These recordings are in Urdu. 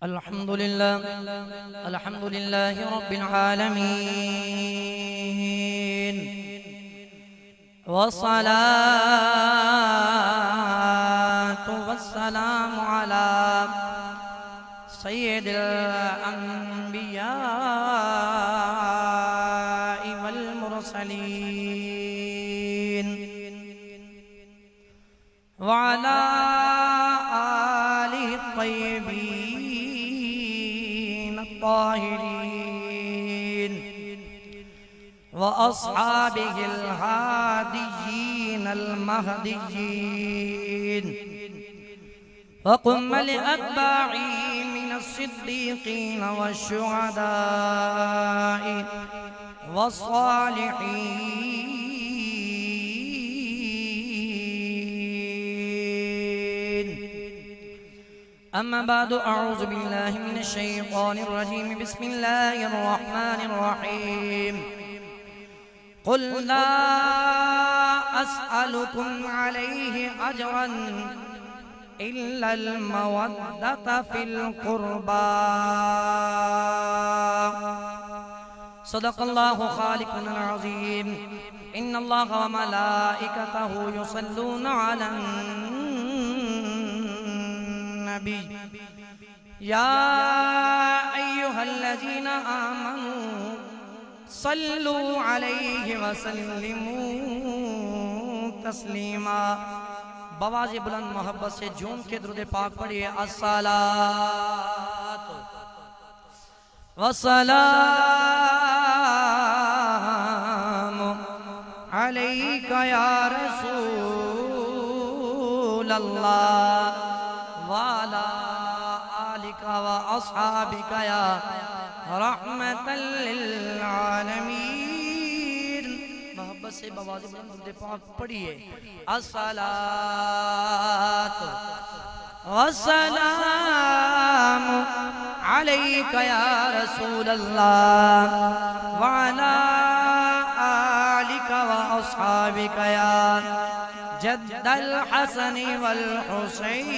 الحمد لله رب العالمين، والصلاة والسلام على سيد الأنبياء والمرسلين وعلى آله الطيبين الطاهرين وأصحابه الهاديين المهديين وقم لأتباعه من الصديقين والشهداء والصالحين. أما بعد، أعوذ بالله من الشيطان الرجيم. بسم الله الرحمن الرحيم. قل لا أسألكم عليه أجرا إلا المودة في القربى. صدق الله خالقنا العظيم. إن الله وملائكته يصلون على النبي يا أيها الذين آمنوا صلوا عليه وسلموا تسلیما. بواز بلند محبت سے جھوم کے درود پاک پڑھیے. الصلاۃ والسلام علیک یا رسول اللہ وعلى آلك وأصحابك يا رحمة للعالمين. محبت سے بوازی بلند درود پاک پڑھیے. الصلاۃ والسلام علیک یا رسول اللہ وعلى آلك وأصحابك يا جد الحسن والحسین.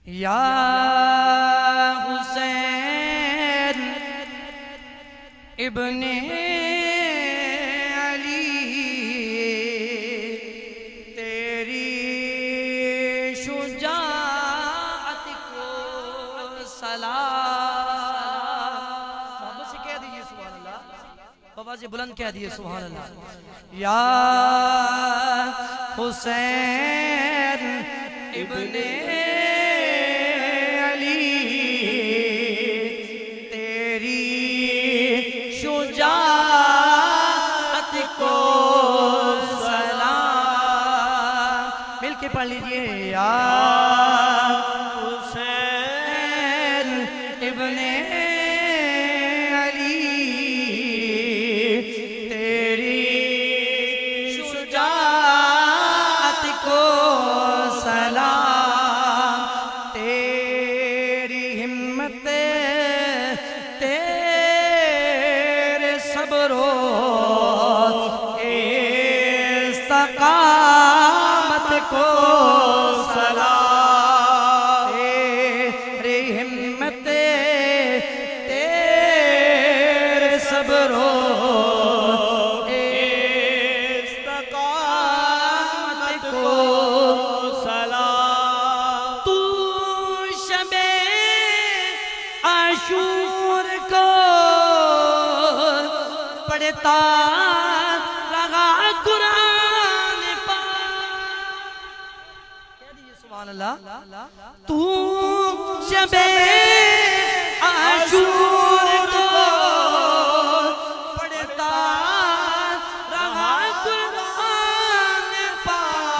یا حسین ابن علی تیری شجاعت کو سلام. بابا سے بلند کہہ دیئے سبحان اللہ. یا حسین ابن علی تیری شجاعت کو سلام. مل کے پڑھ لیجئے. یا حسین ابن استقامت کو سلام. تیری ہمت تیرے صبر و استقامت کو سلام. تو شب عاشور کو پڑھتا رہا قرآن سبحان اللہ. تو شب عاشور کو پڑھتا رہا قرآن پاک.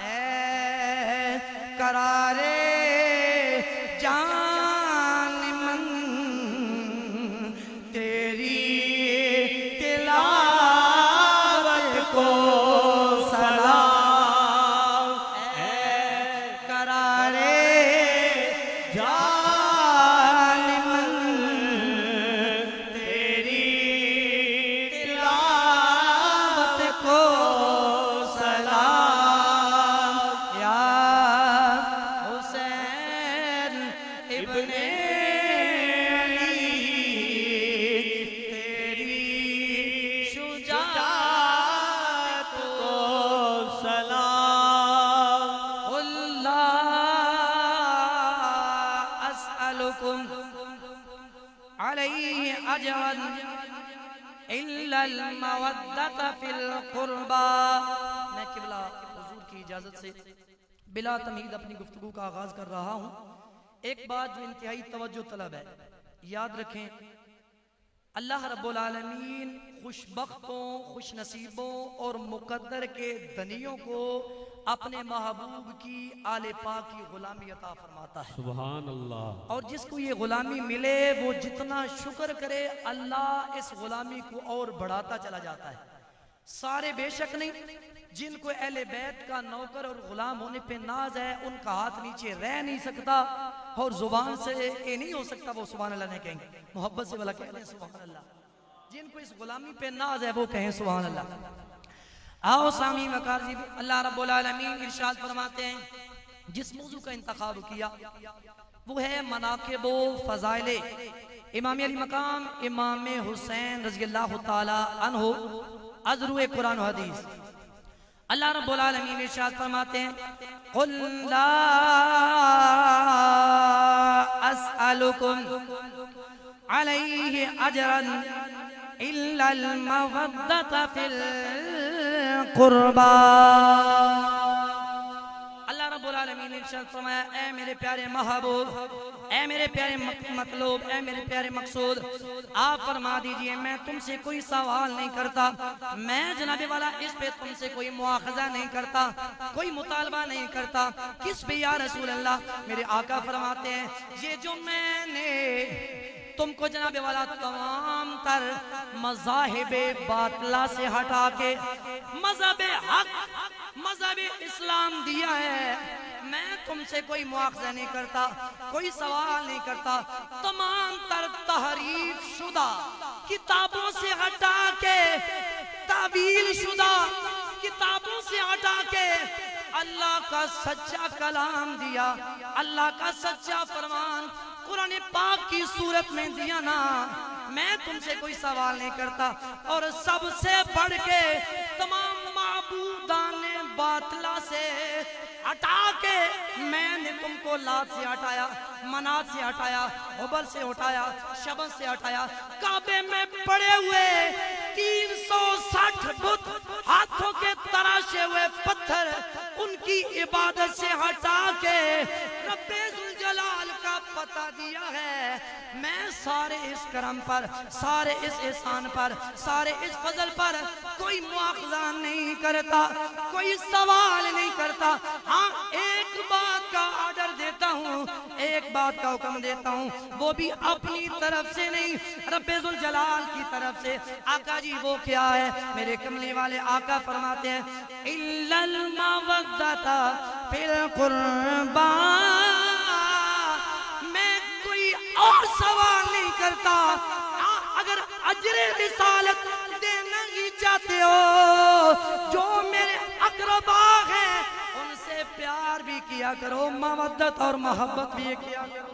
اے قرارے جان من تیری تلاوت کو سلام. اے قرارے إلا المودة في القربى. میں قبلہ حضور کی اجازت سے بلا تمہید اپنی گفتگو کا آغاز کر رہا ہوں. ایک بات جو انتہائی توجہ طلب ہے، یاد رکھیں، اللہ رب العالمین خوش بختوں، خوش نصیبوں اور مقدر کے دنیوں کو اپنے محبوب کی آل پاک کی غلامی عطا فرماتا ہے. سبحان اللہ. اور جس کو یہ غلامی ملے وہ جتنا شکر کرے اللہ اس غلامی کو اور بڑھاتا چلا جاتا ہے. سارے بے شک نہیں، جن کو اہل بیت کا نوکر اور غلام ہونے پہ ناز ہے ان کا ہاتھ نیچے رہ نہیں سکتا اور زبان سے یہ نہیں ہو سکتا وہ سبحان اللہ نہیں کہیں گے. محبت سے بلا کہہ لیں سبحان اللہ. جن کو اس غلامی پہ ناز ہے وہ کہیں سبحان اللہ. آؤ سامعین وقار جی، اللہ رب العالمین ارشاد فرماتے ہیں جس موضوع کا انتخاب کیا وہ ہے مناقب و فضائل امام علی مقام امام حسین رضی اللہ تعالی عنہ از روئے قرآن و حدیث. اللہ رب العالمین ارشاد فرماتے ہیں قل لا اسألکم علیہ اجرا الا المودۃ فی القربى. اللہ رب العالمین ارشاد فرمایا اے میرے پیارے محبوب، اے میرے پیارے مطلوب، اے میرے پیارے مقصود، آپ فرما دیجئے میں تم سے کوئی سوال نہیں کرتا، میں جناب والا اس پہ تم سے کوئی مواخذہ نہیں کرتا، کوئی مطالبہ نہیں کرتا. کس پہ یا رسول اللہ؟ میرے آقا فرماتے ہیں یہ جو میں نے تم کو جناب والا تمام تر مذاہب باطلہ سے ہٹا کے مذہب حق، مذہب اسلام دیا ہے، میں تم سے کوئی مواخذہ نہیں کرتا، کوئی سوال نہیں کرتا. تمام تر تحریف شدہ کتابوں سے ہٹا کے، تعویل شدہ کتابوں سے ہٹا کے اللہ کا سچا کلام دیا، اللہ کا سچا فرمان قرآن پاک کی صورت میں دیا نا. میں تم سے کوئی سوال نہیں کرتا اور سب سے بڑھ کے تمام معبودان باطلہ سے ہٹا کے میں نے تم کو لات سے ہٹایا، منات سے ہٹایا، حبل سے ہٹایا، شبن سے ہٹایا. کعبے میں پڑے ہوئے 360 بت، ہاتھوں کے تراشے ہوئے پتھر، ان کی عبادت سے ہٹا کے رب ذوالجلال کا پتہ دیا ہے. میں سارے اس کرم پر، سارے اس احسان پر، سارے اس فضل پر کوئی مواخذہ نہیں کرتا، کوئی سوال نہیں کرتا. ہاں ایک بات کا آرڈر دیتا ہوں، ایک بات کا حکم دیتا ہوں، وہ بھی اپنی طرف سے نہیں، رب ذوالجلال کی طرف سے. آقا جی وہ کیا ہے؟ میرے کملی والے آقا فرماتے ہیں اِلَّا الْمَوَدَّةَ فِي الْقُرْبَى. میں کوئی اور سوال نہیں کرتا. اگر اجر رسالت دینا ہی چاہتے ہو، جو میرے اقربا ہیں ان سے پیار بھی کیا کرو، مودت اور محبت بھی کیا کرو.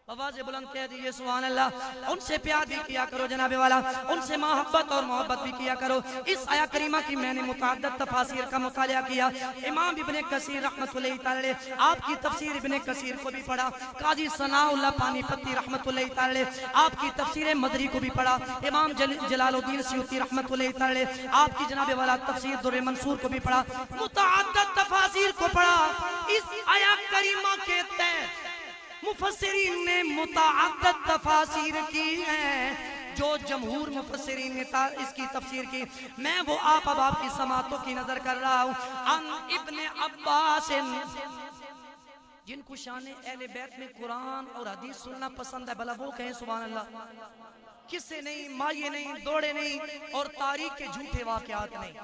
آواز بلند کہہ دیجئے سبحان اللہ. ان سے پیار بھی کیا کرو جناب والا، ان سے محبت اور محبت بھی کیا کرو. اس آیہ کریمہ کی میں نے متعدد تفاسیر کا مطالعہ کیا. امام ابن کثیر رحمت اللہ تعالی آپ کی تفسیر ابن کثیر کو بھی پڑھا، قاضی ثناء اللہ پانی پتی رحمت اللہ تعالی آپ کی تفسیر مدری کو بھی پڑھا، امام جلال الدین سیوطی رحمت اللہ تعالی آپ کی جناب والا تفسیر در منصور کو بھی پڑھا، متعدد تفاسیر کو پڑھا. اس آیہ کریمہ کے تحت مفسرین نے متعدد تفاسیر کی ہیں. جو جمہور مفسرین نے اس کی تفسیر کی، میں وہ آپ اب آپ کی سماعتوں کی نظر کر رہا ہوں. ان ابن عباس، جن کو شان اہل بیت میں قرآن اور حدیث سننا پسند ہے، بھلا وہ کہیں سبحان اللہ. قصے نہیں، مائے نہیں، دوڑے نہیں اور تاریخ کے جھوٹے واقعات نہیں.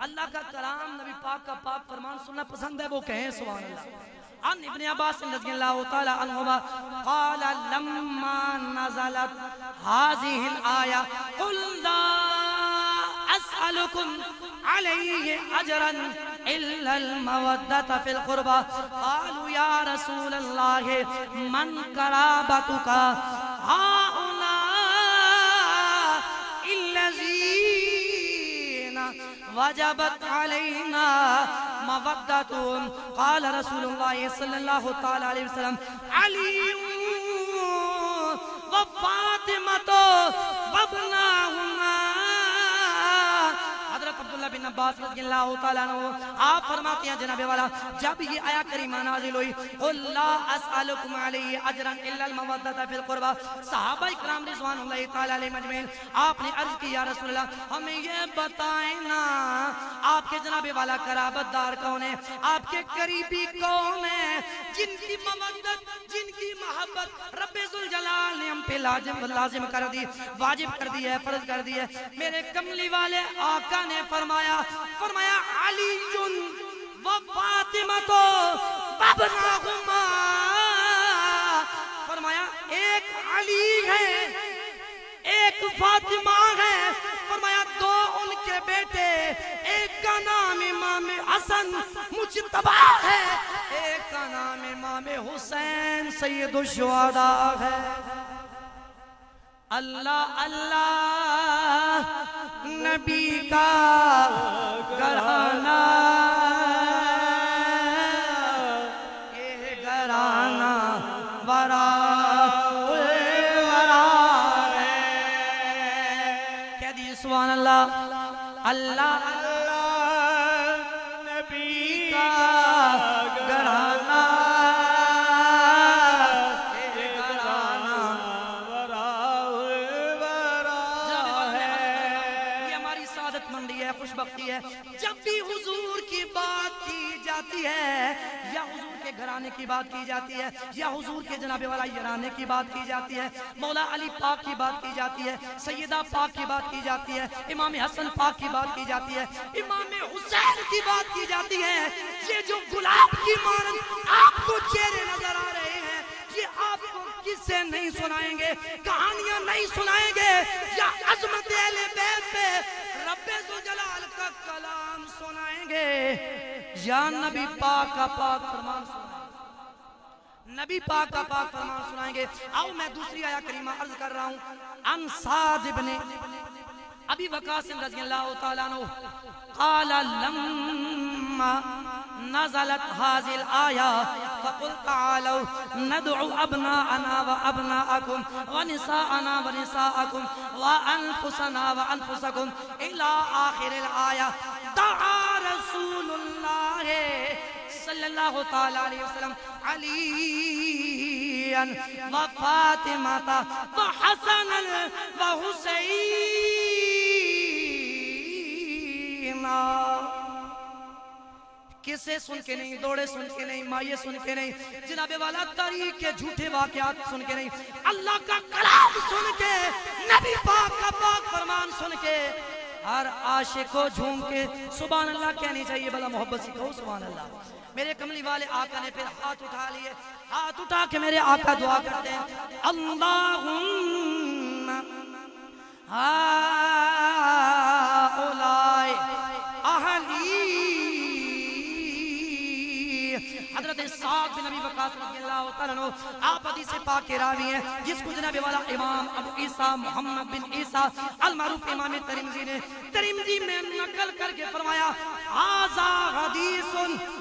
اللہ کا کلام، نبی پاک کا پاک فرمان سننا پسند ہے، وہ کہیں سبحان اللہ. عن ابن عباس رضی اللہ تعالی عنہما قال لما نزلت هذه الآية قل لا أسألكم عليه أجرا إلا المودة في القربى. قالوا يا رسول الله من قرابتك هؤلاء الذين وجبت علينا مودتهم. قال رسول الله صلى الله تعالى عليه وسلم علي وفاطمة عباس رضی اللہ تعالیٰ عنہ آپ فرماتے ہیں جناب والا جب یہ آیا کریمہ نازل ہوئی قل لا اسألکم علیہ اجرا الا المودۃ فی القربى صحابہ اکرام رضوان اللہ تعالیٰ علیہ مجمعین آپ نے عرض کی یا رسول اللہ ہمیں یہ بتائیں نا آپ کے جناب والا قرابت دار کون ہے آپ کے قریبی کون ہے جن کی مودت جن کی محبت رب ذوالجلال نے ہم پہ لازم کر دی واجب کر دی ہے فرض کر دی ہے میرے کملی والے آقا نے فرمایا علی و فاطمہ تو وابناہما فرمایا ایک علی ہے ایک فاطمہ ہے فرمایا دو ان کے بیٹے ایک کا نام امام حسن مجتبی ہے ایک کا نام امام حسین سید الشہداء ہے اللہ اللہ نبی کا گھرانہ یہ گھرانہ ورا کہہ دیجئے سبحان اللہ اللہ اللہ نبی کا گھرانہ خوشبختی ہے جب بھی حضور کی بات کی جاتی ہے یا حضور کے گھرانے کی بات کی جاتی ہے یا حضور کے جناب والا یرانے کی بات کی جاتی ہے مولا علی پاک کی بات کی جاتی ہے سیدہ پاک کی بات کی جاتی ہے امام حسن پاک کی بات کی جاتی ہے امام حسین کی بات کی جاتی ہے یہ جو گلاب کی مانند آپ کو چہرے نظر آ رہے ہیں یہ آپ کو کس سے نہیں سنائیں گے کہانیاں نہیں سنائیں گے یا عظمت اہل بیت پہ رب ذوالجلال کا کلام سنائیں گے یا نبی پاک کا پاک فرمان سنائیں گے نبی پاک کا پاک فرمان سنائیں گے آؤ میں دوسری آیہ کریمہ عرض کر رہا ہوں عن سعد ابن ابی وقاص رضی اللہ تعالیٰ عنہ قال لما نزلت هذه الآية فقل تعالوا ندعو أبناءنا وأبناءكم ونساءنا ونساءكم وأنفسنا وأنفسكم إلى آخر الآية دعا رسول الله صلی اللہ تعالیٰ علیہ وسلم علیاً وفاطمة وحسن وحسین کسے سن کے نہیں دوڑے سن کے نہیں مائے سن کے نہیں جناب والا تاریخ کے جھوٹے واقعات سن کے نہیں اللہ کا کلام سن کے نبی پاک کا پاک فرمان سن کے ہر عاشق کو جھوم کے سبحان اللہ کہنی چاہیے بلا محبت سے کہو سبحان اللہ میرے کملی والے آقا نے پھر ہاتھ اٹھا لیے ہاتھ اٹھا کے میرے آقا دعا کرتے ہیں اللہم ہؤلاء اہلی حضرت سعد بن ابی وقاص رضی اللہ تعالیٰ عنہ آپ حدیث پاک کے راوی ہیں جس کو جناب والا امام ابو عیسیٰ محمد بن عیسیٰ المعروف امام ترمذی نے ترمذی میں نقل کر کے فرمایا ھذا حدیث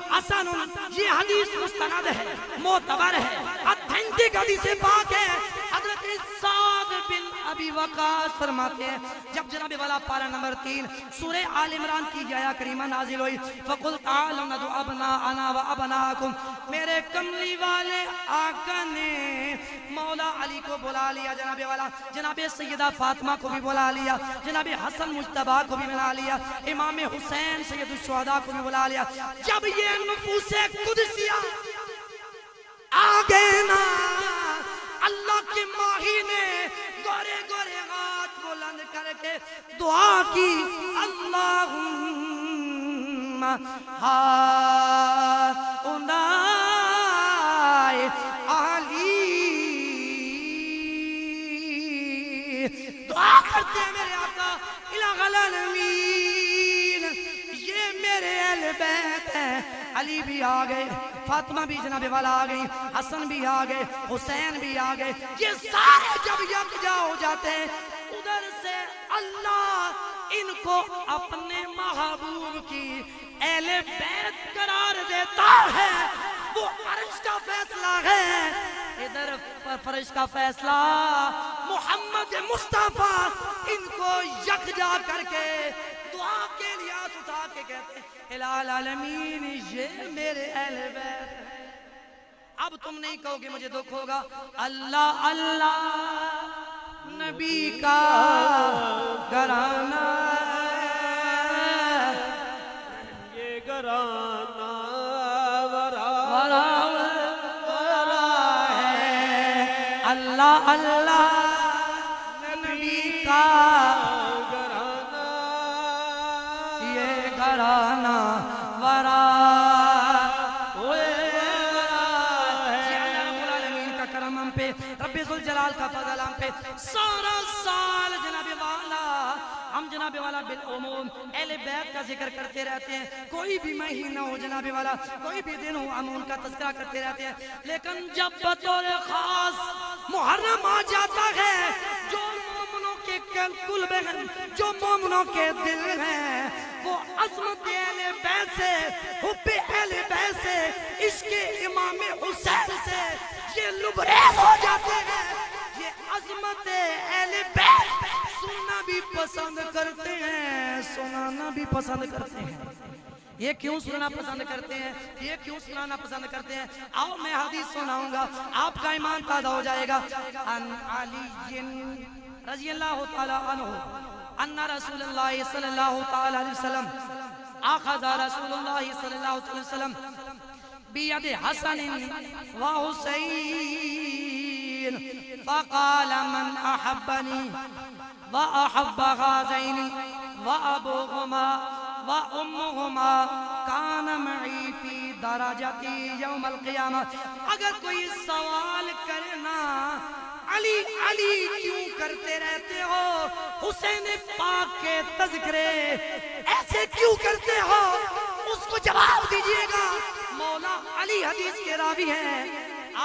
حسن یہ حدیث مستند ہے معتبر ہے اتھینٹک حدیث پاک ہے حضرت سعد بن ابی وقاص فرماتے ہیں جب جناب والا پارہ نمبر 3 سورہ آل عمران کی آیہ کریمہ نازل ہوئی فقل تعالوا ندعو ابناءنا وابناءکم میرے کملی والے آقا نے مولا علی کو بلا لیا جناب والا جناب سیدہ فاطمہ کو بھی بلا لیا جناب حسن مجتبی کو بھی بلا لیا امام حسین سید الشہداء کو بھی بلا لیا جب یہ نفوس قدسیہ آگے نا اللہ کے ماہی نے گورے گورے ہاتھ بلند کر کے دعا کی اللہم ہؤلاء اہلی دعا کرتے ہیں میرے آقا الہ العالمین یہ میرے اہل بیت ہیں علی بھی آگئے فاطمہ بھی جناب والا آگئی حسن بھی آگئے حسین بھی آگئے یہ سارے جب یکجا ہو جاتے ہیں ادھر سے اللہ ان کو اپنے محبوب کی اہل بیت قرار دیتا ہے وہ عرش کا فیصلہ ہے ادھر فرش کا فیصلہ محمد مصطفیٰ ان کو یکجا کر کے دعا کے لیے ہاتھ اٹھا کے کہتے ہیں الہ العالمین یہ میرے اہل بیت ہے۔ اب تم نہیں کہو گے مجھے دکھ ہوگا، اللہ اللہ نبی کا گھرانہ یہ گھرانہ ورا ہے، اللہ اللہ نبی کا گھرانہ یہ گھرانہ ورا رب ذوالجلال کا فضل ہم پہ سارا سال جناب والا ہم جناب والا بالعموم اہل بیت کا ذکر کرتے رہتے ہیں، کوئی بھی مہینہ ہو جناب والا، کوئی بھی دن ہو ہم ان کا تذکرہ کرتے رہتے ہیں، لیکن جب بطور خاص محرم آ جاتا ہے، جو مومنوں کے قلب ہیں، جو مومنوں کے دل ہیں، وہ عظمت اہل بیت سے، حب اہل بیت سے، عشق امام حسین سے یہ لبریز ہو جاتے ہیں، یہ عظمت اہل بیت سننا بھی پسند کرتے ہیں، سنانا بھی پسند کرتے ہیں۔ یہ کیوں سننا پسند کرتے ہیں، یہ کیوں سنانا پسند کرتے ہیں؟ آؤ میں حدیث سناؤں گا، آپ کا ایمان تازہ ہو جائے گا۔ ان علی رضی اللہ تعالی عنہ ان رسول اللہ صلی اللہ تعالی علیہ وسلم اخذ رسول اللہ صلی اللہ علیہ وسلم بید حسن و حسین فقال من احبنی و احب غازین و ابوهما و امهما کان معی فی درجتی یوم القیامہ۔ اگر کوئی سوال کرنا علی علی کیوں کرتے رہتے ہو، حسین پاک کے تذکرے ایسے کیوں کرتے ہو، اس کو جواب دیجئے گا۔ مولا علی حدیث کے راوی ہیں،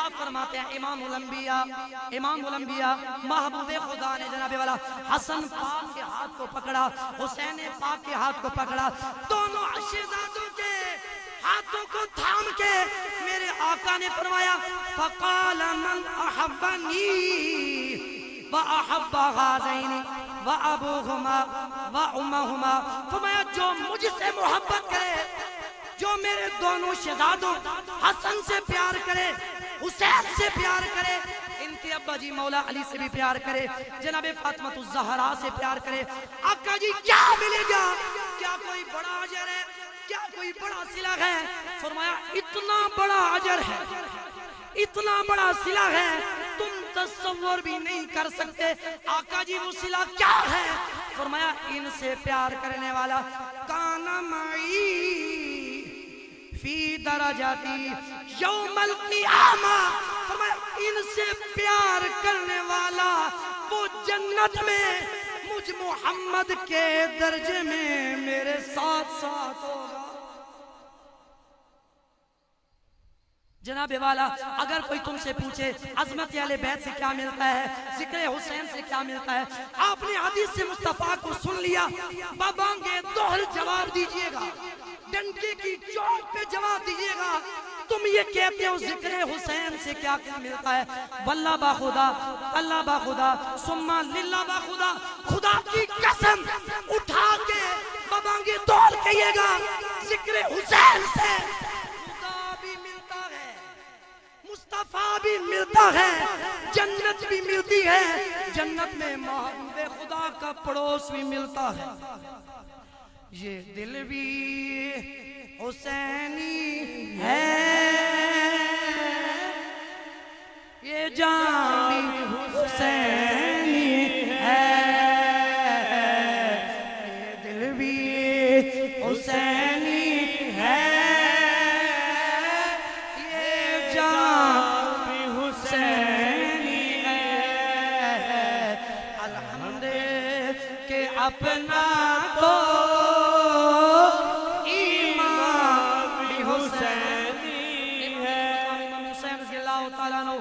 آپ فرماتے ہیں امام الانبیاء محبوب خدا نے جناب والا حسن پاک کے ہاتھ کو پکڑا، حسین پاک کے ہاتھ کو پکڑا، دونوں شہزادوں کے ہاتھوں کو تھام کے میرے آقا نے فرمایا فقال من احبنی وَأَحَبَّ غَازَيْنِ وَأَبُوهُمَا وَأُمَّهُمَا، فرمایا جو مجھ سے محبت کرے، جو میرے دونوں شہزادوں حسن سے پیار کرے، حسین سے پیار کرے، ان کے ابا جی مولا علی سے بھی پیار کرے، جناب فاطمہ الزہرا سے پیار کرے، آقا جی کیا ملے گا؟ کیا کوئی بڑا اجر ہے؟ کیا کوئی بڑا صلہ ہے؟ فرمایا اتنا بڑا اجر ہے، اتنا بڑا صلہ ہے، تم تصور بھی نہیں کر سکتے۔ آقا جی وہ صلہ کیا ہے؟ فرمایا ان سے پیار کرنے والا کان معی فی درجاتی یوم القیامہ، فرمایا ان سے پیار کرنے والا وہ جنت میں مجھ محمد کے درجے میں میرے ساتھ ساتھ ہوگا۔ جناب والا اگر کوئی تم سے پوچھے عظمت اہل بیت سے کیا ملتا ہے، ذکر حسین سے کیا ملتا ہے، آپ نے حدیث سے مصطفیٰ کو سن لیا، بابانگے دوہر جواب دیجئے گا، ڈنکے کی چوٹ پہ جواب دیجئے گا، تم یہ کہتے ہو ذکر حسین سے کیا کیا ملتا ہے؟ واللہ با خدا، اللہ با خدا، سمہ للہ با خدا، خدا کی قسم اٹھا کے بابانگے دوہر کہیے گا، ذکر حسین سے مصطفیٰ بھی ملتا ہے، جنت بھی ملتی ہے، جنت میں محبوب خدا کا پڑوس بھی ملتا ہے۔ یہ دل بھی حسینی ہے، یہ جان بھی حسینی ہے، یہ دل بھی حسینی ہے، اپنا تو امام حسینی ہے۔ امام حسین رضی اللہ تعالیٰ عنہ،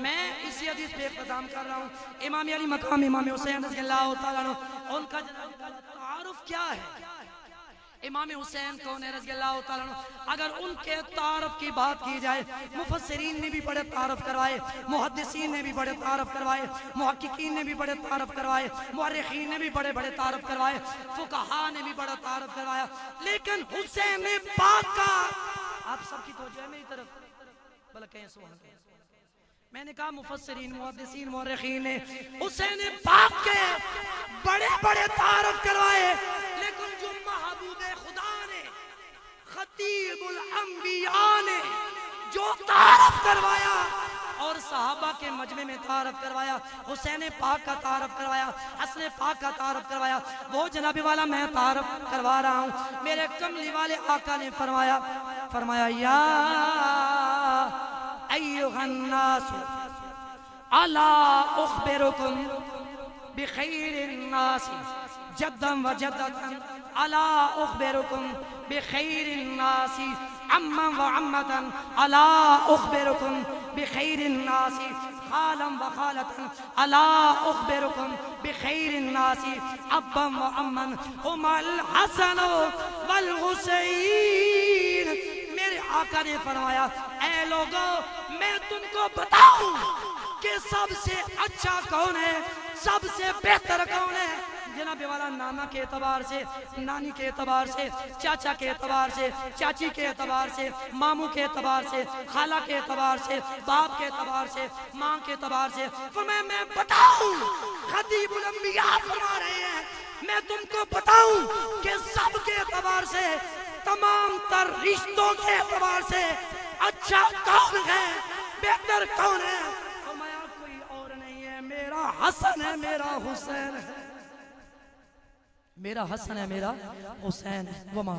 میں اسی حدیث پہ اقتدام کر رہا ہوں، امام علی مقام امام حسین رضی اللہ تعالیٰ عنہ، ان کا تعارف کیا ہے؟ امام حسین کون ہے رضی اللہ تعالیٰ عنہ؟ اگر ان کے تعارف کی بات کی جائے، مفسرین نے بھی بڑے تعارف کروائے، محدثین نے بھی بڑے تعارف کروائے، محققین نے بھی بڑے تعارف کروائے، مورخین نے بھی بڑے بڑے تعارف کروائے، فقہاء نے بھی بڑا تعارف کروایا، لیکن حسین پاک کا آپ سب کی توجہ ہے میری طرف بھلا کہیں سبحان اللہ۔ میں نے کہا مفسرین، محدثین، مورخین نے حسین پاک کے بڑے بڑے تعارف کروائے، لیکن جو محبوب خدا نے، خطیب الانبیاء نے جو تعارف کروایا اور صحابہ کے مجمع میں تعارف کروایا، حسین پاک کا تعارف کروایا، حسن پاک کا تعارف کروایا، وہ جناب والا میں تعارف کروا رہا ہوں۔ میرے کملی والے آقا نے فرمایا یا ایھا الناس الا اخبرکم بخیر الناس جدا و جدتا، الا اخبرکم بخیر الناس عما و عمتا، الا اخبرکم بخیر الناس خالا و خالتا، الا اخبرکم بخیر الناس ابا و اما، هما الحسن والحسین۔ میرے آقا نے فرمایا اے لوگو میں تم کو بتاؤں کہ سب سے اچھا کون ہے، سب سے بہتر کون ہے؟ جناب والا نانا کے اعتبار سے، نانی کے اعتبار سے، چاچا کے اعتبار سے، چاچی کے اعتبار سے، ماموں کے اعتبار سے، خالہ کے اعتبار سے، باپ کے اعتبار سے، ماں کے اعتبار سے، فرمایا میں بتاؤں، خطیب الانبیاء فرما رہے ہیں میں تم کو بتاؤں کہ سب کے اعتبار سے، تمام تر رشتوں کے اعتبار سے اچھا کون ہے، بہتر کون ہے؟ فرمایا کوئی اور نہیں ہے، میرا حسن ہے، میرا حسین ہے، میرا حسن ہے، میرا حسین ہے۔ وما